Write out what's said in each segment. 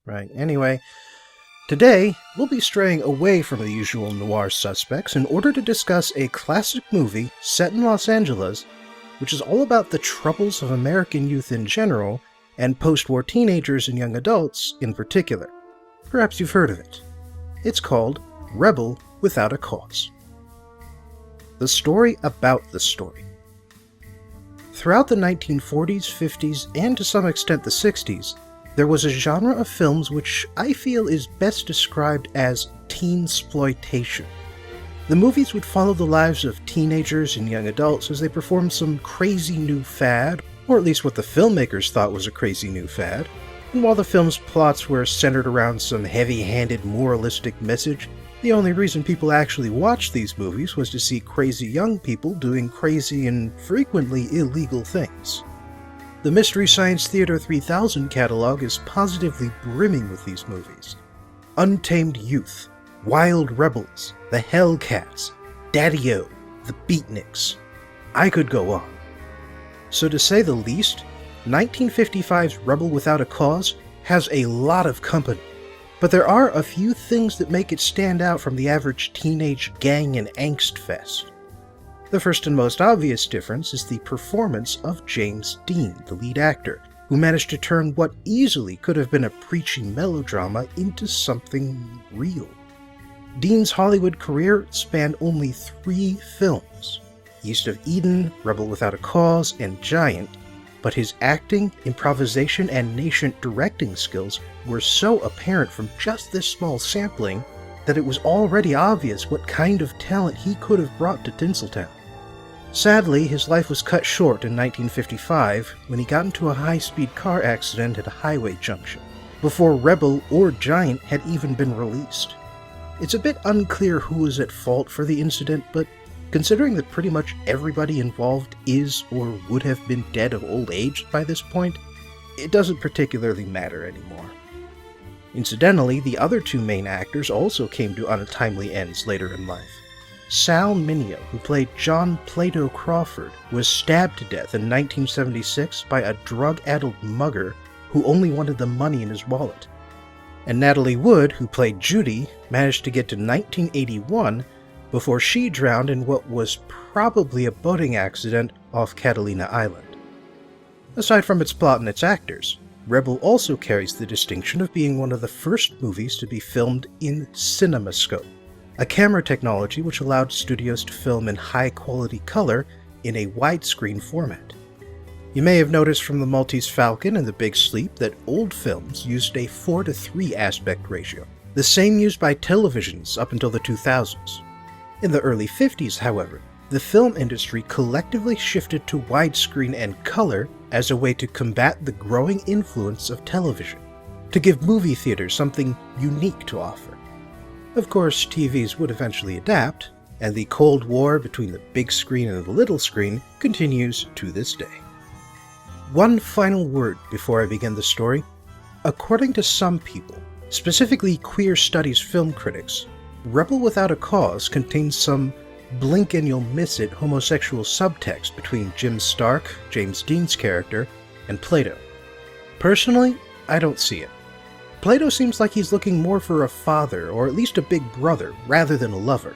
Right, anyway, today we'll be straying away from the usual noir suspects in order to discuss a classic movie set in Los Angeles, which is all about the troubles of American youth in general, and post-war teenagers and young adults in particular. Perhaps you've heard of it. It's called Rebel Without a Cause. The story about the story. Throughout the 1940s, 50s, and to some extent the 60s, there was a genre of films which I feel is best described as teen-sploitation. The movies would follow the lives of teenagers and young adults as they performed some crazy new fad, or at least what the filmmakers thought was a crazy new fad, and while the film's plots were centered around some heavy-handed moralistic message, the only reason people actually watched these movies was to see crazy young people doing crazy and frequently illegal things. The Mystery Science Theater 3000 catalog is positively brimming with these movies. Untamed Youth, Wild Rebels, The Hellcats, Daddy-O, The Beatniks. I could go on. So to say the least, 1955's Rebel Without a Cause has a lot of company. But there are a few things that make it stand out from the average teenage gang and angst fest. The first and most obvious difference is the performance of James Dean, the lead actor, who managed to turn what easily could have been a preachy melodrama into something real. Dean's Hollywood career spanned only 3 films, East of Eden, Rebel Without a Cause, and Giant, but his acting, improvisation, and nascent directing skills were so apparent from just this small sampling that it was already obvious what kind of talent he could have brought to Tinseltown. Sadly, his life was cut short in 1955 when he got into a high-speed car accident at a highway junction, before Rebel or Giant had even been released. It's a bit unclear who was at fault for the incident, but considering that pretty much everybody involved is or would have been dead of old age by this point, it doesn't particularly matter anymore. Incidentally, the other 2 main actors also came to untimely ends later in life. Sal Mineo, who played John Plato Crawford, was stabbed to death in 1976 by a drug-addled mugger who only wanted the money in his wallet. And Natalie Wood, who played Judy, managed to get to 1981 before she drowned in what was probably a boating accident off Catalina Island. Aside from its plot and its actors, Rebel also carries the distinction of being one of the first movies to be filmed in CinemaScope, a camera technology which allowed studios to film in high-quality color in a widescreen format. You may have noticed from the Maltese Falcon and the Big Sleep that old films used a 4:3 aspect ratio, the same used by televisions up until the 2000s. In the early 50s, however, the film industry collectively shifted to widescreen and color as a way to combat the growing influence of television, to give movie theaters something unique to offer. Of course, TVs would eventually adapt, and the Cold War between the big screen and the little screen continues to this day. One final word before I begin the story. According to some people, specifically queer studies film critics, Rebel Without a Cause contains some blink and you'll miss it homosexual subtext between Jim Stark, James Dean's character, and Plato. Personally, I don't see it. Plato seems like he's looking more for a father, or at least a big brother, rather than a lover.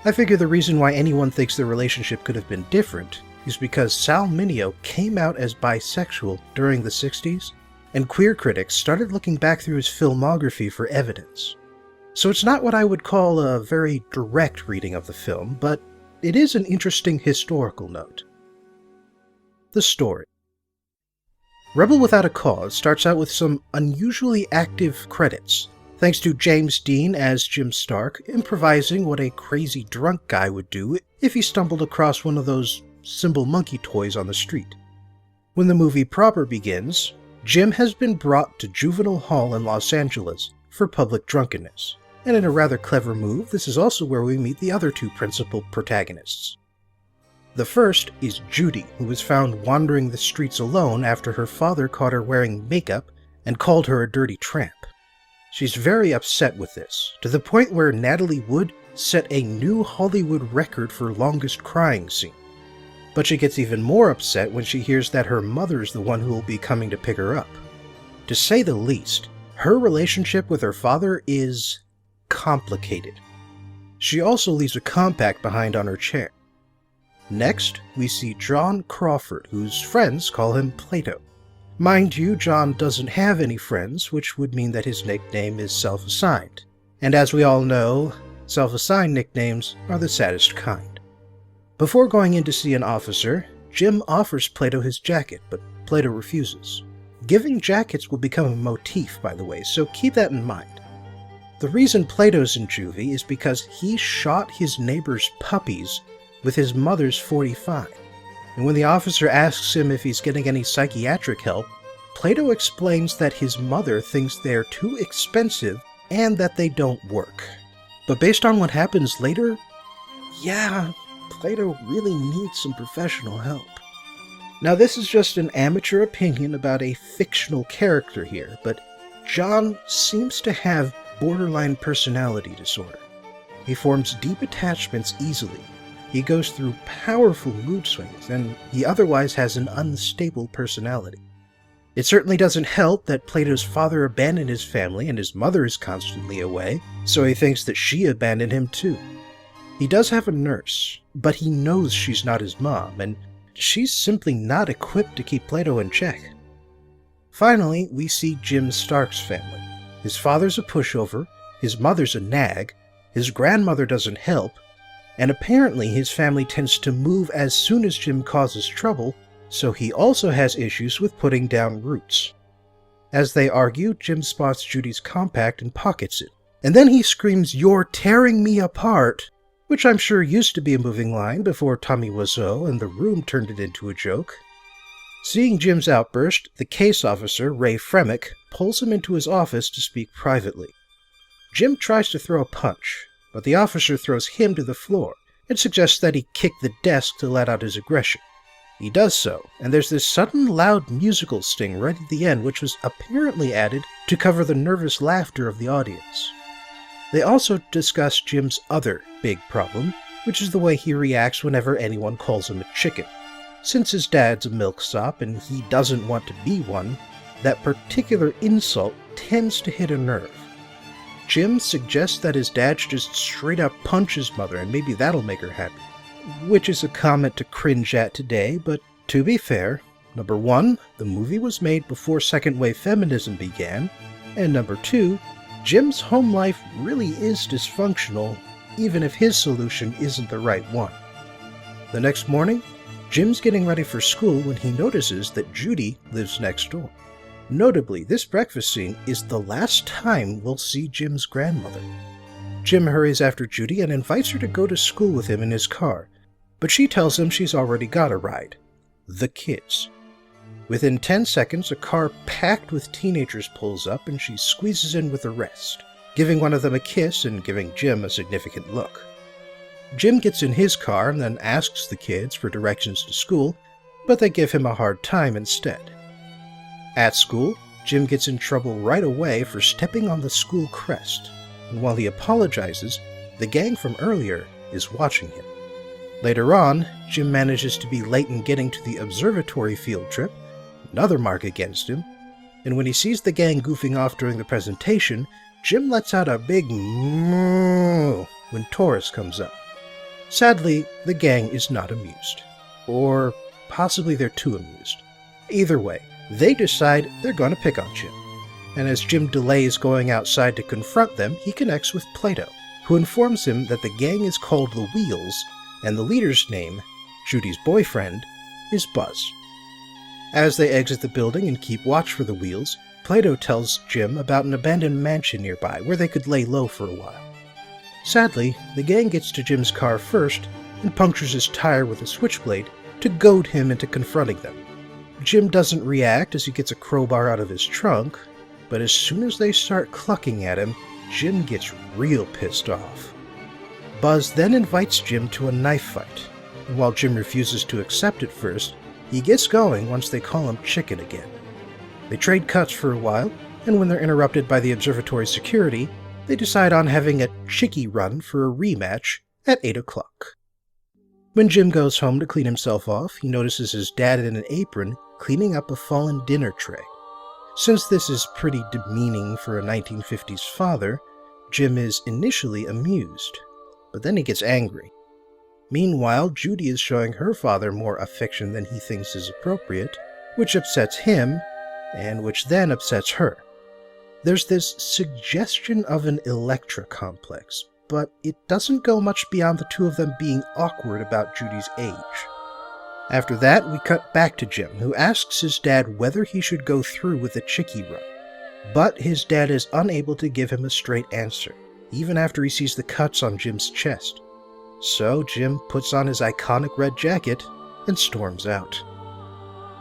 I figure the reason why anyone thinks their relationship could have been different is because Sal Mineo came out as bisexual during the 60s, and queer critics started looking back through his filmography for evidence. So it's not what I would call a very direct reading of the film, but it is an interesting historical note. The story. Rebel Without a Cause starts out with some unusually active credits, thanks to James Dean as Jim Stark improvising what a crazy drunk guy would do if he stumbled across one of those symbol monkey toys on the street. When the movie proper begins, Jim has been brought to Juvenile Hall in Los Angeles for public drunkenness. And in a rather clever move, this is also where we meet the other 2 principal protagonists. The first is Judy, who was found wandering the streets alone after her father caught her wearing makeup and called her a dirty tramp. She's very upset with this, to the point where Natalie Wood set a new Hollywood record for longest crying scene. But she gets even more upset when she hears that her mother's the one who will be coming to pick her up. To say the least, Her relationship with her father is complicated. She also leaves a compact behind on her chair. Next, we see John Crawford, whose friends call him Plato. Mind you, John doesn't have any friends, which would mean that his nickname is self-assigned. And as we all know, self-assigned nicknames are the saddest kind. Before going in to see an officer, Jim offers Plato his jacket, but Plato refuses. Giving jackets will become a motif, by the way, so keep that in mind. The reason Plato's in juvie is because he shot his neighbor's puppies with his mother's .45. And when the officer asks him if he's getting any psychiatric help, Plato explains that his mother thinks they're too expensive and that they don't work. But based on what happens later, yeah, Plato really needs some professional help. Now this is just an amateur opinion about a fictional character here, but John seems to have borderline personality disorder. He forms deep attachments easily. He goes through powerful mood swings, and he otherwise has an unstable personality. It certainly doesn't help that Plato's father abandoned his family and his mother is constantly away, so he thinks that she abandoned him too. He does have a nurse, but he knows she's not his mom, and she's simply not equipped to keep Plato in check. Finally, we see Jim Stark's family. His father's a pushover, his mother's a nag, his grandmother doesn't help, and apparently his family tends to move as soon as Jim causes trouble, so he also has issues with putting down roots. As they argue, Jim spots Judy's compact and pockets it, and then he screams, "You're tearing me apart!" which I'm sure used to be a moving line before Tommy Wiseau and The Room turned it into a joke. Seeing Jim's outburst, the case officer, Ray Fremick, pulls him into his office to speak privately. Jim tries to throw a punch, but the officer throws him to the floor and suggests that he kick the desk to let out his aggression. He does so, and there's this sudden loud musical sting right at the end which was apparently added to cover the nervous laughter of the audience. They also discuss Jim's other big problem, which is the way he reacts whenever anyone calls him a chicken. Since his dad's a milksop and he doesn't want to be one, that particular insult tends to hit a nerve. Jim suggests that his dad should just straight up punch his mother and maybe that'll make her happy. Which is a comment to cringe at today, but to be fair, number one, the movie was made before second-wave feminism began, and number two, Jim's home life really is dysfunctional, even if his solution isn't the right one. The next morning, Jim's getting ready for school when he notices that Judy lives next door. Notably, this breakfast scene is the last time we'll see Jim's grandmother. Jim hurries after Judy and invites her to go to school with him in his car, but she tells him she's already got a ride. The kids. Within 10 seconds, a car packed with teenagers pulls up and she squeezes in with the rest, giving one of them a kiss and giving Jim a significant look. Jim gets in his car and then asks the kids for directions to school, but they give him a hard time instead. At school, Jim gets in trouble right away for stepping on the school crest, and while he apologizes, the gang from earlier is watching him. Later on, Jim manages to be late in getting to the observatory field trip, another mark against him, and when he sees the gang goofing off during the presentation, Jim lets out a big moo when Taurus comes up. Sadly, the gang is not amused. Or possibly they're too amused. Either way, they decide they're going to pick on Jim. And as Jim delays going outside to confront them, he connects with Plato, who informs him that the gang is called the Wheels, and the leader's name, Judy's boyfriend, is Buzz. As they exit the building and keep watch for the Wheels, Plato tells Jim about an abandoned mansion nearby where they could lay low for a while. Sadly, the gang gets to Jim's car first and punctures his tire with a switchblade to goad him into confronting them. Jim doesn't react as he gets a crowbar out of his trunk, but as soon as they start clucking at him, Jim gets real pissed off. Buzz then invites Jim to a knife fight, and while Jim refuses to accept at first, he gets going once they call him chicken again. They trade cuts for a while, and when they're interrupted by the observatory security, they decide on having a chickie run for a rematch at 8 o'clock. When Jim goes home to clean himself off, he notices his dad in an apron cleaning up a fallen dinner tray. Since this is pretty demeaning for a 1950s father, Jim is initially amused, but then he gets angry. Meanwhile, Judy is showing her father more affection than he thinks is appropriate, which upsets him, and which then upsets her. There's this suggestion of an Electra complex, but it doesn't go much beyond the two of them being awkward about Judy's age. After that, we cut back to Jim, who asks his dad whether he should go through with the Chicky run. But his dad is unable to give him a straight answer, even after he sees the cuts on Jim's chest. So Jim puts on his iconic red jacket and storms out.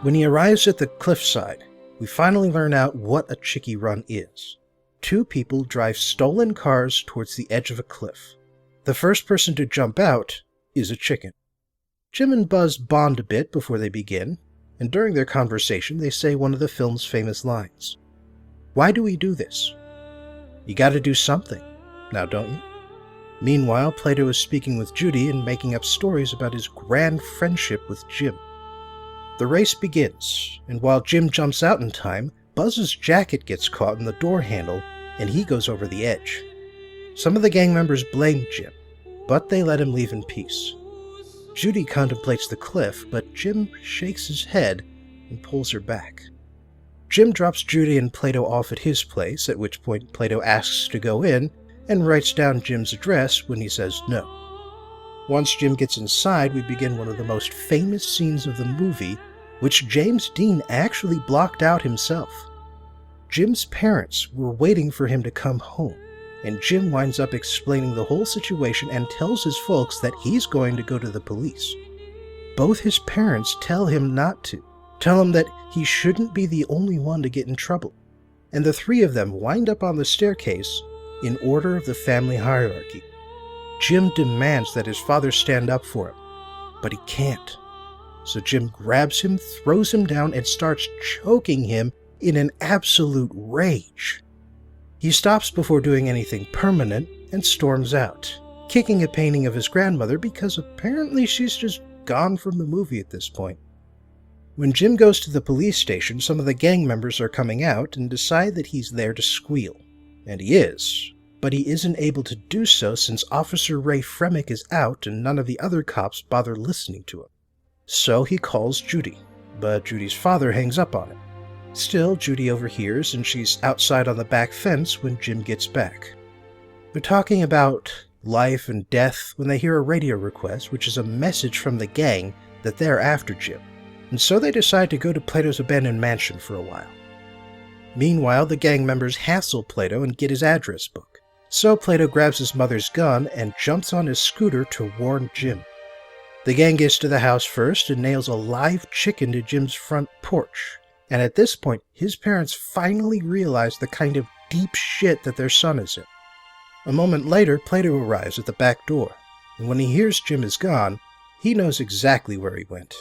When he arrives at the cliffside, we finally learn out what a Chicky run is. Two people drive stolen cars towards the edge of a cliff. The first person to jump out is a chicken. Jim and Buzz bond a bit before they begin, and during their conversation they say one of the film's famous lines. Why do we do this? You gotta do something, now don't you? Meanwhile, Plato is speaking with Judy and making up stories about his grand friendship with Jim. The race begins, and while Jim jumps out in time, Buzz's jacket gets caught in the door handle and he goes over the edge. Some of the gang members blame Jim, but they let him leave in peace. Judy contemplates the cliff, but Jim shakes his head and pulls her back. Jim drops Judy and Plato off at his place, at which point Plato asks to go in and writes down Jim's address when he says no. Once Jim gets inside, we begin one of the most famous scenes of the movie, which James Dean actually blocked out himself. Jim's parents were waiting for him to come home, and Jim winds up explaining the whole situation and tells his folks that he's going to go to the police. Both his parents tell him not to, tell him that he shouldn't be the only one to get in trouble, and the three of them wind up on the staircase in order of the family hierarchy. Jim demands that his father stand up for him, but he can't. So Jim grabs him, throws him down, and starts choking him in an absolute rage. He stops before doing anything permanent and storms out, kicking a painting of his grandmother because apparently she's just gone from the movie at this point. When Jim goes to the police station, some of the gang members are coming out and decide that he's there to squeal. And he is, but he isn't able to do so since Officer Ray Fremick is out and none of the other cops bother listening to him. So he calls Judy, but Judy's father hangs up on him. Still, Judy overhears and she's outside on the back fence when Jim gets back. They're talking about life and death when they hear a radio request, which is a message from the gang that they're after Jim, and so they decide to go to Plato's abandoned mansion for a while. Meanwhile, the gang members hassle Plato and get his address book, so Plato grabs his mother's gun and jumps on his scooter to warn Jim. The gang gets to the house first and nails a live chicken to Jim's front porch, and at this point, his parents finally realize the kind of deep shit that their son is in. A moment later, Plato arrives at the back door, and when he hears Jim is gone, he knows exactly where he went.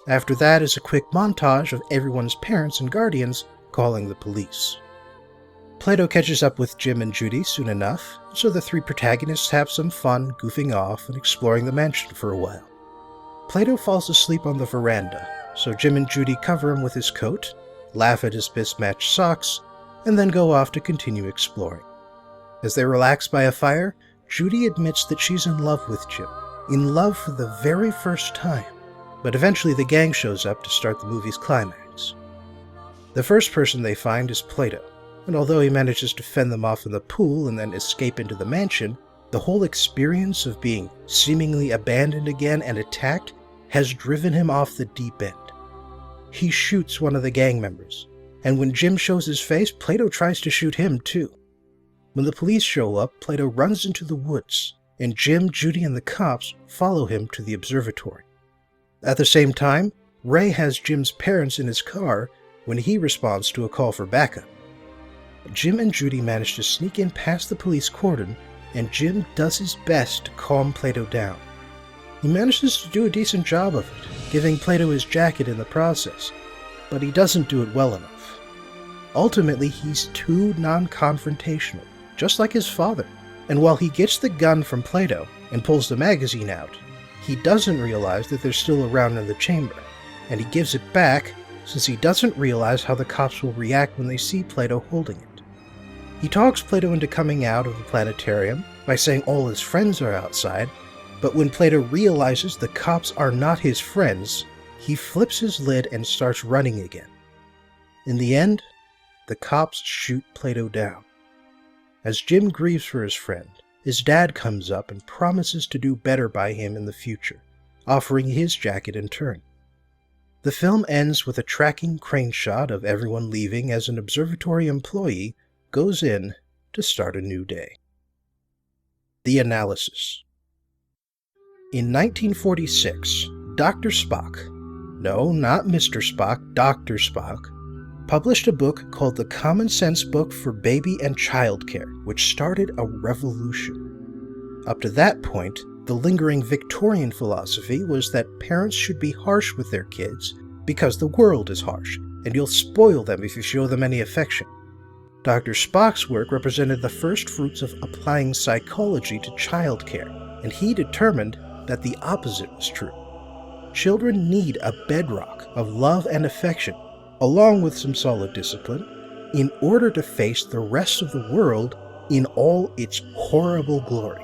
After that is a quick montage of everyone's parents and guardians calling the police. Plato catches up with Jim and Judy soon enough, so the three protagonists have some fun goofing off and exploring the mansion for a while. Plato falls asleep on the veranda, so Jim and Judy cover him with his coat, laugh at his mismatched socks, and then go off to continue exploring. As they relax by a fire, Judy admits that she's in love with Jim, in love for the very first time, but eventually the gang shows up to start the movie's climax. The first person they find is Plato, and although he manages to fend them off in the pool and then escape into the mansion, the whole experience of being seemingly abandoned again and attacked has driven him off the deep end. He shoots one of the gang members, and when Jim shows his face, Plato tries to shoot him too. When the police show up, Plato runs into the woods, and Jim, Judy, and the cops follow him to the observatory. At the same time, Ray has Jim's parents in his car when he responds to a call for backup. Jim and Judy manage to sneak in past the police cordon, and Jim does his best to calm Plato down. He manages to do a decent job of it, giving Plato his jacket in the process, but he doesn't do it well enough. Ultimately, he's too non-confrontational, just like his father, and while he gets the gun from Plato and pulls the magazine out, he doesn't realize that they're still around in the chamber, and he gives it back since he doesn't realize how the cops will react when they see Plato holding it. He talks Plato into coming out of the planetarium by saying all his friends are outside, but when Plato realizes the cops are not his friends, he flips his lid and starts running again. In the end, the cops shoot Plato down. As Jim grieves for his friend, his dad comes up and promises to do better by him in the future, offering his jacket in turn. The film ends with a tracking crane shot of everyone leaving as an observatory employee goes in to start a new day. The analysis. In 1946, Dr. Spock, no, not Mr. Spock, Dr. Spock, published a book called The Common Sense Book for Baby and Child Care, which started a revolution. Up to that point, the lingering Victorian philosophy was that parents should be harsh with their kids because the world is harsh, and you'll spoil them if you show them any affection. Dr. Spock's work represented the first fruits of applying psychology to child care, and he determined that the opposite was true. Children need a bedrock of love and affection, along with some solid discipline, in order to face the rest of the world in all its horrible glory.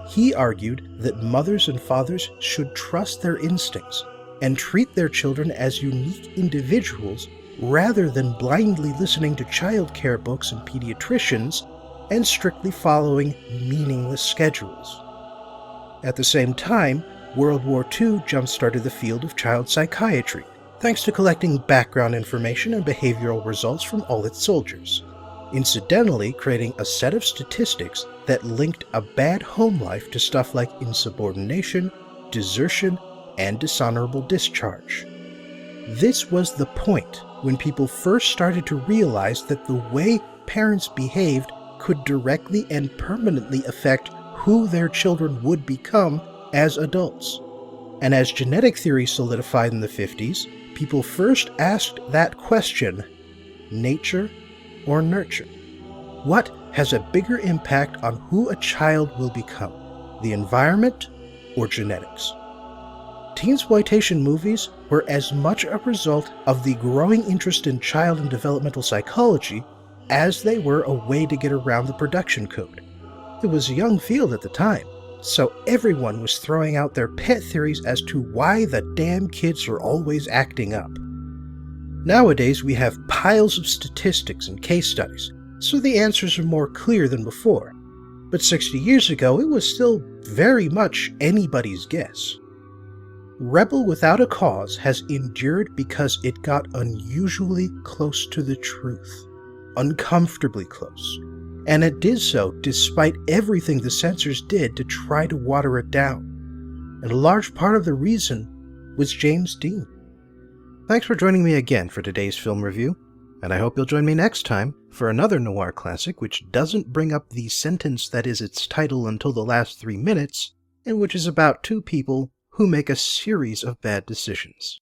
He argued that mothers and fathers should trust their instincts and treat their children as unique individuals rather than blindly listening to child care books and pediatricians and strictly following meaningless schedules. At the same time, World War II jump-started the field of child psychiatry, thanks to collecting background information and behavioral results from all its soldiers, incidentally creating a set of statistics that linked a bad home life to stuff like insubordination, desertion, and dishonorable discharge. This was the point when people first started to realize that the way parents behaved could directly and permanently affect who their children would become as adults. And as genetic theory solidified in the 50s, people first asked that question, nature or nurture? What has a bigger impact on who a child will become, the environment or genetics? Teensploitation movies were as much a result of the growing interest in child and developmental psychology as they were a way to get around the production code. It was a young field at the time, so everyone was throwing out their pet theories as to why the damn kids are always acting up. Nowadays we have piles of statistics and case studies, so the answers are more clear than before. But 60 years ago it was still very much anybody's guess. Rebel Without a Cause has endured because it got unusually close to the truth, uncomfortably close. And it did so despite everything the censors did to try to water it down. And a large part of the reason was James Dean. Thanks for joining me again for today's film review, and I hope you'll join me next time for another noir classic which doesn't bring up the sentence that is its title until the last 3 minutes, and which is about two people who make a series of bad decisions.